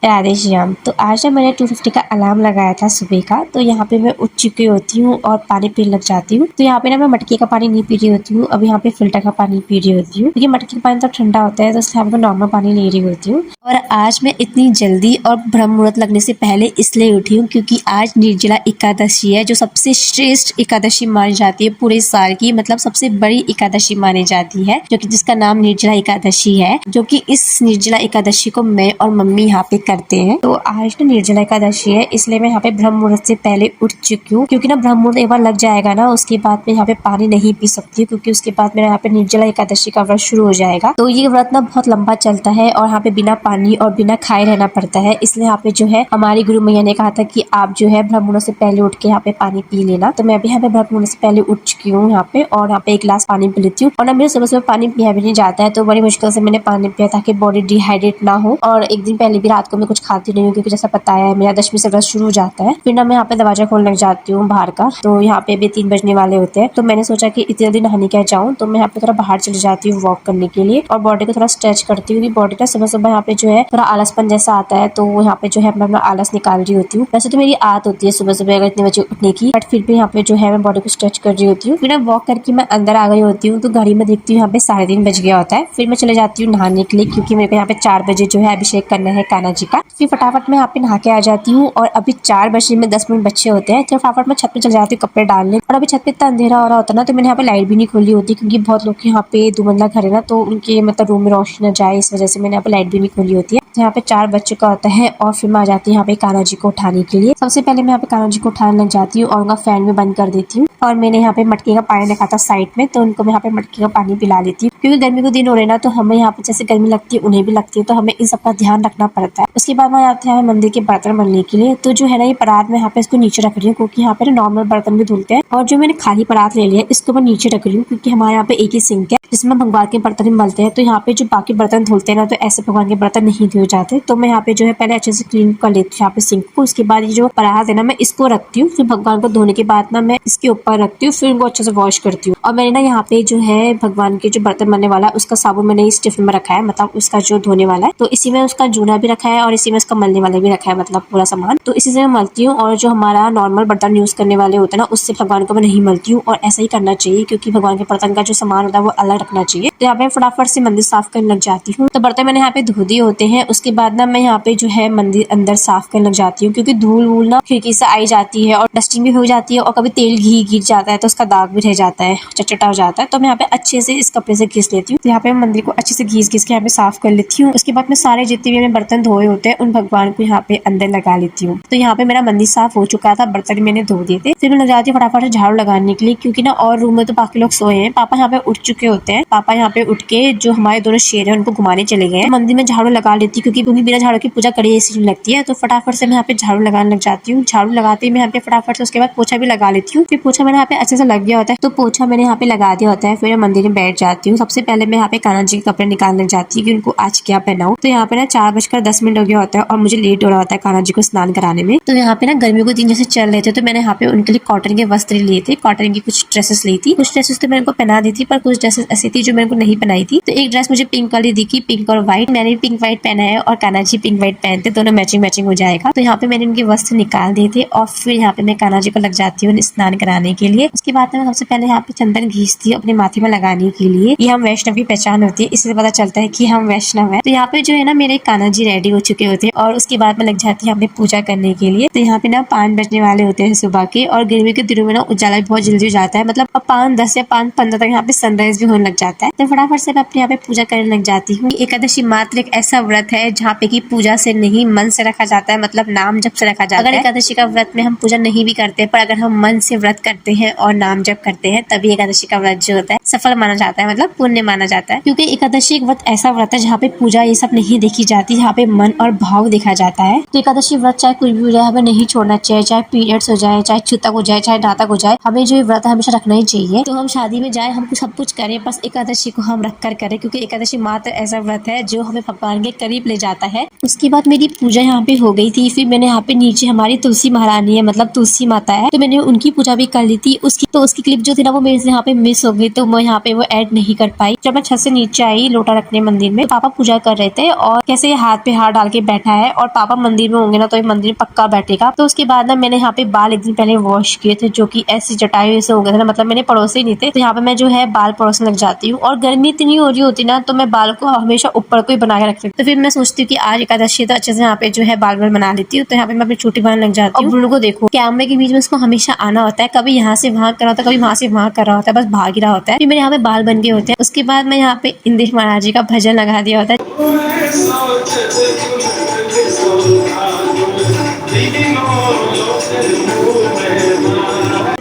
राधे श्याम। तो आज ना मैंने 250 का अलार्म लगाया था सुबह का। तो यहाँ पे मैं उठ चुकी होती हूँ और पानी पीने लग जाती हूँ। तो यहाँ पे ना मैं मटके का पानी नहीं पी रही होती हूँ, अब यहाँ पे फिल्टर का पानी पी रही होती हूँ क्योंकि मटके का पानी तो ठंडा होता है, तो इसलिए यहाँ पे नॉर्मल पानी ले रही होती हूँ। और आज मैं इतनी जल्दी और ब्रह्म मुहूर्त लगने से पहले इसलिए उठी हूँ क्योंकि आज निर्जला एकादशी है, जो सबसे श्रेष्ठ एकादशी मानी जाती है पूरे साल की, मतलब सबसे बड़ी एकादशी मानी जाती है, जो कि जिसका नाम निर्जला एकादशी है। जो कि इस निर्जला एकादशी को मैं और मम्मी यहाँ पे करते हैं। तो आज ना निर्जला एकादशी है, इसलिए मैं यहाँ पे ब्रह्म मुहूर्त से पहले उठ चुकी हूँ क्योंकि ना ब्रह्म मुहूर्त एक बार लग जाएगा ना, उसके बाद मैं यहाँ पे पानी नहीं पी सकती क्योंकि उसके बाद मेरा यहाँ पे निर्जला एकादशी का व्रत शुरू हो जाएगा। तो ये व्रत ना बहुत लंबा चलता है और यहाँ पे बिना पानी और बिना खाए रहना पड़ता है। इसलिए यहाँ पे जो है हमारी गुरु मैया ने कहा था कि आप जो है ब्रह्म मुहूर्त से पहले उठ के यहाँ पे पानी पी लेना। तो मैं भी यहाँ पे ब्रह्म मुहूर्त से पहले उठ चुकी हूँ यहाँ पे, और यहाँ पे एक गिलास पानी पी लेती हूँ। और ना मेरे सुबह सुबह पानी पिया भी नहीं जाता है, तो बड़ी मुश्किल से मैंने पानी पिया ताकि बॉडी डिहाइड्रेट ना हो। और एक दिन पहले भी रात को मैं कुछ खाती नहीं हूँ क्योंकि जैसा बताया है मेरा 10वीं से व्रत शुरू हो जाता है। फिर ना मैं यहाँ पे दरवाजा खोलने लग जाती हूँ बाहर का। तो यहाँ पे भी 3 बजने वाले होते हैं, तो मैंने सोचा कि इतनी जल्दी नहाने क्या जाऊँ, तो मैं यहाँ पे थोड़ा बाहर चली जाती हूँ वॉक करने के लिए और बॉडी को थोड़ा स्ट्रेच करती हूँ। बॉडी का सुबह सुबह यहाँ पे जो है थोड़ा आलसपन जैसा आता है, तो यहाँ पे जो है अपना आलस निकाल रही होती हूँ। वैसे तो मेरी आदत होती है सुबह सुबह अगर इतने बजे उठने की, बट फिर भी यहाँ पे जो है मैं बॉडी को स्ट्रेच कर रही होती हूँ। फिर ना वॉक करके मैं अंदर आ गई होती हूँ, तो घड़ी में देखती हूँ यहाँ पे 3:30 बज गया होता है। फिर मैं चले जाती हूँ नहाने के लिए क्योंकि मेरे को यहाँ पे 4 बजे जो है अभिषेक करना है कान्हा जी का। फिर फटाफट मैं यहाँ पे नहा के आ जाती हूँ और अभी 4 बजे में 10 मिनट बच्चे होते हैं, तो फटाफट मैं छत पे चल जाती हूँ कपड़े डालने। और अभी छत पे इतना अंधेरा हो रहा होता है ना, तो मैंने यहाँ पे लाइट भी नहीं खोली होती क्योंकि बहुत लोग यहाँ पे 2 मंजिला घर है ना, तो उनके मतलब रूम में रोशनी न जाए, इस वजह से मैंने यहाँ पे लाइट भी नहीं खोली होती है। यहाँ पे 4 बच्चों का होता है और फिर मैं आ जाती हूँ यहाँ पे कान्हा जी को उठाने के लिए। सबसे पहले मैं यहाँ पे कान्हा जी को उठाने लग जाती हूँ और उनका फैन में बंद कर देती हूँ। और मैंने यहाँ पे मटके का पानी रखा था साइड में, तो उनको मैं यहाँ पे मटके का पानी पिला लेती हूँ क्योंकि गर्मी के दिन हो रहे ना, तो हमें यहाँ पे जैसे गर्मी लगती है उन्हें भी लगती है, तो हमें इन सबका ध्यान रखना पड़ता है। उसके बाद मैं आते हैं मंदिर के बर्तन बनने के लिए। तो जो है ना ये परात में यहाँ पे इसको नीचे रख रही हूँ क्योंकि यहाँ पे नॉर्मल बर्तन भी धुलते हैं, और जो मैंने खाली परात ले लिया इसको मैं नीचे रख रही हूँ क्योंकि हमारे यहाँ पे एक ही सिंक है जिसमें भगवान के बर्तन ही मलते हैं। तो यहाँ पे जो बाकी बर्तन धुलते हैं ना, तो ऐसे भगवान के बर्तन नहीं धुए जाते। तो मैं यहाँ पे जो है पहले अच्छे से क्लीन कर लेती हूँ यहाँ पे सिंक को। उसके बाद ये जो परात है ना मैं इसको रखती हूँ, फिर भगवान को धोने के बाद ना मैं इसके ऊपर रखती हूँ, फिर उनको अच्छे से वॉश करती हूँ। और मैंने ना यहाँ पे जो है भगवान के जो बर्तन बनने वाला है उसका साबुन मैंने इस टिफिन में रखा है, मतलब उसका जो धोने वाला है, तो इसी में उसका जूना भी रखा है और इसी में उसका मलने वाला भी रखा है, मतलब पूरा सामान। तो इसी से मैं मलती हूँ। और जो हमारा नॉर्मल बर्तन यूज करने वाले होते हैं ना, उससे भगवान को मैं नहीं मलती हूँ, और ऐसा ही करना चाहिए क्योंकि भगवान के बर्तन का जो सामान होता है वो अलग रखना चाहिए। तो यहाँ पे फटाफट से मंदिर साफ करने लग जाती हूँ। तो बर्तन मैंने यहाँ पे धो दिए होते हैं। उसके बाद ना मैं यहाँ पे जो है मंदिर अंदर साफ करने लग जाती हूँ क्योंकि धूल वूल ना खिड़की से आई जाती है और डस्टिंग भी हो जाती है, और कभी तेल घी गिर जाता है तो उसका दाग भी रह जाता है, चटचटा हो जाता है। तो मैं यहाँ पे अच्छे से इस कपड़े से घिस लेती हूँ। तो यहाँ पे मैं मंदिर को अच्छे से घिस घिस के यहाँ पे साफ कर लेती हूँ। उसके बाद मैं सारे जितने भी मैंने बर्तन धोए होते हैं उन भगवान को यहाँ पे अंदर लगा लेती हूँ। तो यहाँ पे मेरा मंदिर साफ हो चुका था, बर्तन मैंने धो दिए थे। फिर मैं लग जाती हूँ फटाफट से झाड़ू लगाने के लिए क्योंकि ना और रूम में तो बाकी लोग सोए हैं। पापा यहाँ पे उठ चुके होते हैं। पापा यहाँ पे उठ के जो हमारे दोनों शेर है उनको घुमाने चले गए हैं। मंदिर में झाड़ू लगा लेती हूँ क्योंकि बिना झाड़ू की पूजा कड़ी ऐसी लगती है। तो फटाफट से मैं यहाँ पे झाड़ू लगाने लग जाती हूँ। झाड़ू लगाते ही मैं यहाँ पे फटाफट से उसके बाद पोछा भी लगा लेती हूँ। फिर पोछा मैंने यहाँ पे अच्छे से लग गया होता है, तो पोछा मैंने यहाँ पे लगा दिया होता है। फिर मैं मंदिर में बैठ जाती हूँ। सबसे पहले मैं यहाँ पे कान्हा जी के कपड़े निकालने जाती हूँ कि उनको आज क्या पहनाऊं। तो यहाँ पे ना 4:10 हो गया होता है और मुझे लेट हो रहा होता है कान्हा जी को स्नान कराने में। तो यहाँ पे ना गर्मियों के दिन जैसे चल रहे थे, तो मैंने यहाँ पे उनके लिए कॉटन के वस्त्र लिए थे, कॉटन की कुछ ड्रेसेस ली थी। कुछ ड्रेसेस तो मैंने उनको पहना दी थी, पर कुछ ड्रेसेस ऐसी थी जो मैंने को नहीं पहनाई थी। तो एक ड्रेस मुझे पिंक वाली दिखी, पिंक और व्हाइट। मैंने भी पिंक व्हाइट पहना है और कान्हा जी पिंक व्हाइट पहनते, दोनों मैचिंग मैचिंग हो जाएगा। तो यहाँ पे मैंने इनके वस्त्र निकाल दिए थे और फिर यहाँ पे मैं कान्हा जी को लग जाती हूँ स्नान कराने के लिए। उसके बाद मैं सबसे पहले यहाँ पे चंदन घीसती हूँ अपने माथे में लगाने के लिए। ये हम वैष्णव की पहचान होती है, इससे पता चलता है कि हम वैष्णव है। तो यहाँ पे जो है ना मेरे कान्हा जी रेडी हो चुके होते हैं और उसके बाद में लग जाती है यहाँ पे पूजा करने के लिए। तो यहाँ पे ना 5 बजने वाले होते हैं सुबह के, और गर्मी के दिनों में ना उजाला भी बहुत जल्दी हो जाता है, मतलब 5:10 या 5:15 तक यहाँ पे सनराइज भी होने लग जाता है। तो फटाफट से मैं अपने यहाँ पे पूजा करने लग जाती हूँ। एकादशी मात्र एक ऐसा व्रत है जहाँ पे की पूजा से नहीं मन से रखा जाता है, मतलब नाम जप से रखा जाता है। अगर एकादशी का व्रत में हम पूजा नहीं भी करते, पर अगर हम मन से व्रत करते हैं और नाम जप करते हैं, तभी एकादशी का व्रत जो होता है सफल माना जाता है, मतलब पुण्य माना जाता है। क्योंकि एकादशी एक व्रत ऐसा व्रत है जहाँ पे पूजा ये सब नहीं देखी जाती, यहाँ पे मन और भाव देखा जाता है। तो एकादशी व्रत चाहे कुछ भी हो जाए हमें नहीं छोड़ना चाहिए, चाहे पीरियड्स हो जाए, चाहे छूतक हो जाए, चाहे नाटक हो जाए, हमें जो व्रत है हमेशा रखना ही चाहिए। तो हम शादी में जाए, हम सब कुछ करें, बस एकादशी को हम रख कर करें, क्योंकि एकादशी मात्र ऐसा व्रत है जो हमें भगवान के करीब ले जाता है। उसके बाद मेरी पूजा यहाँ पे हो गई थी। फिर मैंने यहाँ पे नीचे हमारी तुलसी महारानी है, मतलब तुलसी माता है, तो मैंने उनकी पूजा भी कर ली थी। उसकी क्लिप जो थी ना वो मेरे से यहाँ पे मिस हो गई, तो मैं यहाँ पे वो ऐड नहीं कर पाई। जब मैं छत से नीचे आई लोटा रखने मंदिर में, पापा पूजा कर रहे थे और कैसे ये हाथ पे हाथ डाल के बैठा है और पापा मंदिर में होंगे ना तो ये मंदिर में पक्का बैठेगा। तो उसके बाद ना मैंने यहाँ पे बाल एक दिन पहले वॉश किए थे, जो कि ऐसी जटायु से हो गए थे ना, मतलब मैंने पड़ोसे ही नहीं थे। तो यहाँ पे मैं जो है बाल पड़ोसने लग जाती हूँ और गर्मी इतनी हो रही होती ना तो मैं बाल को हमेशा ऊपर को ही बना के रखती हूँ। तो फिर मैं सोचती हूँ कि आज एकादशी तो अच्छे से यहाँ पे जो है बाल बना लेती हूँ। तो यहाँ पे मैं अपनी छोटी बनाने लग जाती हूँ। और को देखो कैमरे के बीच में उसको हमेशा आना होता है, कभी यहाँ से वहाँ कर रहा होता है, कभी वहाँ से वहाँ कर रहा होता है, बस भाग ही रहा होता है। फिर मेरे यहाँ पे बाल बन गए होते हैं। उसके बाद मैं यहाँ पे इंद्रेश महाराज जी का भजन लगा दिया होता है।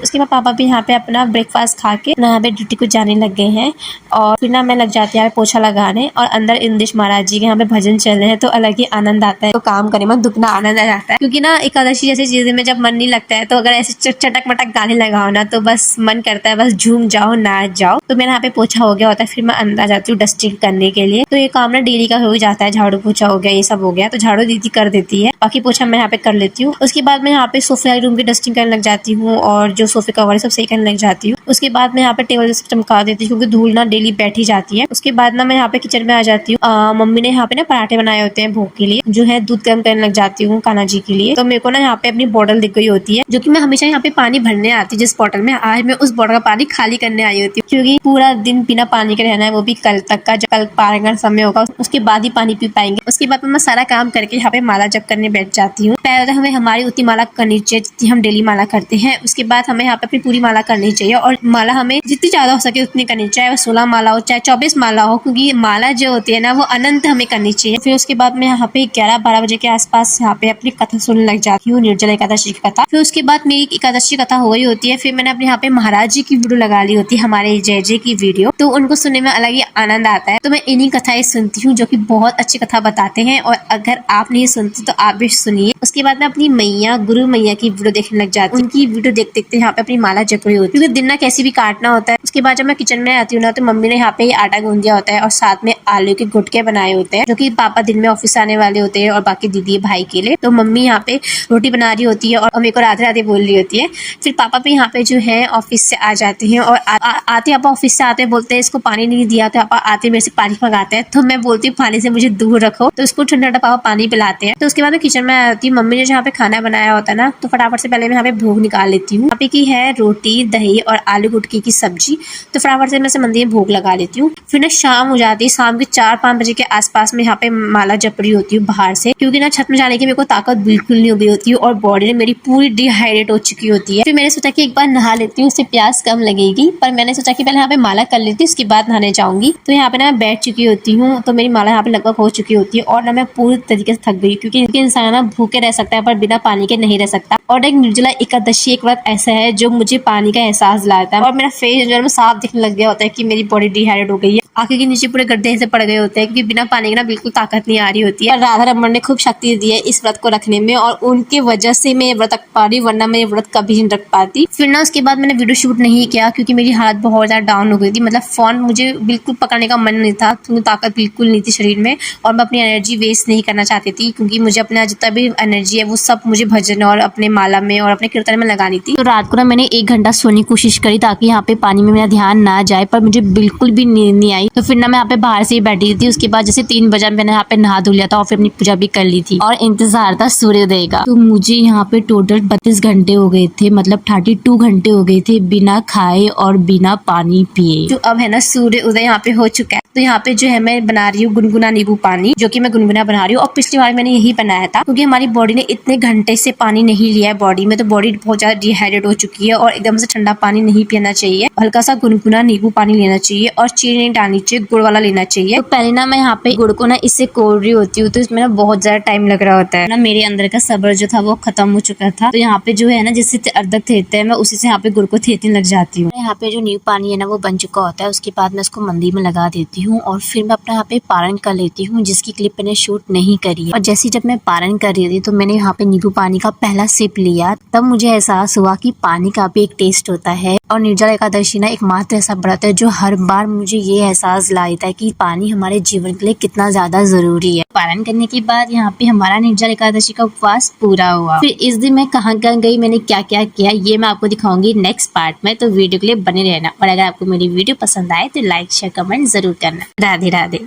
उसके बाद पापा भी यहाँ पे अपना ब्रेकफास्ट खा के ना यहाँ पे ड्यूटी को जाने लग गए हैं। और फिर ना मैं लग जाती है पोछा लगाने और अंदर इंद्रेश महाराज जी के यहाँ पे भजन चल रहे हैं तो अलग ही आनंद आता है। तो काम करने में दुगना आनंद आ जाता है, क्योंकि ना एकादशी जैसी चीजें में जब मन नहीं लगता है तो अगर ऐसे चटक मटक गाने लगाओ ना तो बस मन करता है बस झूम जाओ नाच जाओ। तो मेरा यहाँ पे पोछा हो गया होता है, फिर मैं अंदर आ जाती हूँ डस्टिंग करने के लिए। तो ये काम ना डेली का हो ही जाता है, झाड़ू पोछा हो गया ये सब हो गया तो झाड़ू दीदी कर देती है, बाकी पोछा मैं यहाँ पे कर लेती हूँ। उसके बाद मैं यहाँ पे सोफे रूम की डस्टिंग करने लग जाती हूँ और जो सोफे कवर है सब सही करने लग जाती हूँ। उसके बाद मैं यहाँ पे टेबल चमका देती हूँ क्योंकि धूल ना डेली बैठी जाती है। उसके बाद ना मैं यहाँ पे किचन में आ जाती हूँ। मम्मी ने यहाँ पे ना पराठे बनाए होते हैं भोग के लिए, जो है दूध गर्म करने लग जाती हूँ कान्हा जी के लिए। तो मेरे को ना यहाँ पे अपनी बॉटल दिख गई होती है, जो कि मैं हमेशा यहाँ पे पानी भरने आती हूँ जिस बॉटल में, आज मैं उस बॉटल का पानी खाली करने आई होती हूँ क्योंकि पूरा दिन बिना पानी के रहना है, वो भी कल तक का। जब कल पारण समय होगा उसके बाद ही पानी पी पाएंगे। उसके बाद मैं सारा काम करके यहाँ पे माला जप करने बैठ जाती हूँ। पहले हमें हमारी उतनी माला करनी चाहिए जितनी हम डेली माला करते हैं। उसके बाद हमें यहाँ पे अपनी पूरी माला करनी चाहिए और माला हमें जितनी ज्यादा हो सके उतनी करनी चाहिए, चाहे 16 माला हो चाहे 24 माला हो, क्योंकि माला जो होती है ना वो अनंत हमें करनी चाहिए। फिर उसके बाद मैं यहाँ पे 11-12 बजे के आसपास यहाँ पे अपनी कथा सुनने लग जाती हूँ, निर्जला एकादशी की कथा। फिर उसके बाद मेरी एकादशी कथा हो गई होती है। फिर मैंने अपने यहाँ पे महाराज जी की वीडियो लगा ली होती है, हमारे जय जय की वीडियो, तो उनको सुनने में अलग ही आनंद आता है। तो मैं इन्हीं कथाएं सुनती हूँ जो की बहुत अच्छी कथा बताते हैं, और अगर आप नहीं सुनते तो आप भी सुनिए। उसके बाद मैं अपनी मैया गुरु मैया की वीडियो देखने लग जाती हूँ। उनकी वीडियो देख देखते यहाँ पे अपनी माला जप रही होती है, क्योंकि दिन ना कैसी भी काटना होता है। उसके बाद जब मैं किचन में आती हूँ ना तो मम्मी ने यहाँ पे आटा गूंद दिया होता है और साथ में आलू के गुटके बनाए होते हैं, जो कि पापा दिन में ऑफिस आने वाले होते हैं और बाकी दीदी भाई के लिए। तो मम्मी यहाँ पे रोटी बना रही होती है और मेरे को राधे राधे बोल रही होती है। फिर पापा भी यहाँ पे जो है ऑफिस से आ जाते हैं और आते पापा ऑफिस से आते बोलते हैं इसको पानी नहीं दिया, तो पापा आते मेरे से पानी मंगाते हैं। तो मैं बोलती हूँ पानी से मुझे दूर रखो, तो उसको ठंडा ठंडा पापा पानी पिलाते हैं। तो उसके बाद मैं किचन में आती हूँ। मम्मी ने जहाँ पे खाना बनाया होता है ना तो फटाफट से पहले मैं यहाँ पे भोग निकाल लेती हूँ। यहाँ पे की है रोटी दही और आलू गुटकी की सब्जी, तो फटाफट से मैं से मंदिर में भोग लगा लेती हूँ। फिर ना शाम हो जाती है, शाम के 4-5 बजे के आसपास में यहाँ पे माला जप रही होती हूँ बाहर से, क्योंकि ना छत में जाने की मेरे को ताकत बिल्कुल नहीं हो गई होती है और बॉडी मेरी पूरी डिहाइड्रेट हो चुकी होती है। फिर मैंने सोचा कि एक बार नहा लेती हूँ, उससे प्यास कम लगेगी, पर मैंने सोचा कि पहले यहाँ पे माला कर लेती हूँ उसके बाद नहाने जाऊंगी। तो यहाँ पे ना बैठ चुकी होती हूँ, तो मेरी माला यहाँ पे लगभग हो चुकी होती है और ना मैं पूरी तरीके से थक गई, क्योंकि इंसान ना भूखे रह सकता है पर बिना पानी के नहीं रह सकता। और एक निर्जला एकादशी एक व्रत ऐसा है जो मुझे पानी का एहसास दिलाता है और मेरा फेस जो है साफ दिखने लग गया होता है कि मेरी बॉडी डिहाइड्रेट हो गई है। आंखें के नीचे पूरे गड्ढे से पड़ गए होते हैं क्योंकि बिना पानी के ना बिल्कुल ताकत नहीं आ रही होती है। और राधा रमन ने खूब शक्ति दी है इस व्रत को रखने में और उनके वजह से मैं व्रत रख पा रही, वरना मैं व्रत कभी नहीं रख पाती। फिर ना उसके बाद मैंने वीडियो शूट नहीं किया क्योंकि मेरी हालत बहुत ज्यादा डाउन हो गई थी, मतलब फोन मुझे बिल्कुल पकड़ने का मन नहीं था क्योंकि ताकत बिल्कुल नहीं थी शरीर में और मैं अपनी एनर्जी वेस्ट नहीं करना चाहती थी, क्योंकि मुझे अपना जितना भी एनर्जी है वो सब मुझे भजन और अपने माला में और अपने कीर्तन में लगानी थी। तो रात को ना मैंने 1 घंटा सोने की कोशिश करी ताकि यहाँ पे पानी में मेरा ध्यान ना जाए, पर मुझे बिल्कुल भी नींद नहीं आई। तो फिर ना मैं यहाँ पे बाहर से ही बैठी थी। उसके बाद जैसे 3 बजे मैंने यहाँ पे नहा धो लिया था और फिर अपनी पूजा भी कर ली थी और इंतजार था सूर्योदय का। तो मुझे यहाँ पे टोटल 32 घंटे हो गए थे, मतलब 32 घंटे हो गए थे बिना खाए और बिना पानी पिए। तो अब है ना सूर्योदय यहाँ पे हो चुका है। तो यहाँ पे जो है मैं बना रही हूँ गुनगुना नींबू पानी, जो कि मैं गुनगुना बना रही हूँ। और पिछली बार मैंने यही बनाया था क्योंकि हमारी बॉडी ने इतने घंटे से पानी नहीं लिया है बॉडी में, तो बॉडी बहुत ज्यादा डिहाइड्रेट हो चुकी है और एकदम से ठंडा पानी नहीं पीना चाहिए, हल्का सा गुनगुना नींबू पानी लेना चाहिए और चीनी नहीं डालनी चाहिए, गुड़ वाला लेना चाहिए। तो पहले ना मैं यहाँ पे गुड़ को ना इससे कोड़ रही होती हूँ, तो इसमें ना बहुत ज्यादा टाइम लग रहा होता है ना, मेरे अंदर का सब्र जो था वो खत्म हो चुका था। तो यहाँ पे जो है ना जिससे अर्धक थेते हैं मैं उसी से यहाँ पे गुड़ को थेतने लग जाती हूँ। यहाँ पे जो नींबू पानी है ना वो बन चुका होता है, उसके बाद मैं उसको मंदिर में लगा देती हूँ और फिर मैं अपना यहाँ पे पारण कर लेती हूँ, जिसकी क्लिप मैंने शूट नहीं करी है। और जैसे जब मैं पारण कर रही थी तो मैंने यहाँ पे नींबू पानी का पहला सिप लिया, तब मुझे एहसास हुआ कि पानी पानी का भी एक टेस्ट होता है। और निर्जला एकादशी ना एकमात्र ऐसा व्रत है जो हर बार मुझे ये एहसास दिलाता है कि पानी हमारे जीवन के लिए कितना ज्यादा जरूरी है। पालन करने के बाद यहाँ पे हमारा निर्जला एकादशी का उपवास पूरा हुआ। फिर इस दिन मैं कहाँ गई, मैंने क्या क्या किया, ये मैं आपको दिखाऊंगी नेक्स्ट पार्ट में, तो वीडियो के लिए बने रहना। और अगर आपको मेरी वीडियो पसंद आए तो लाइक शेयर कमेंट जरूर करना। राधे राधे।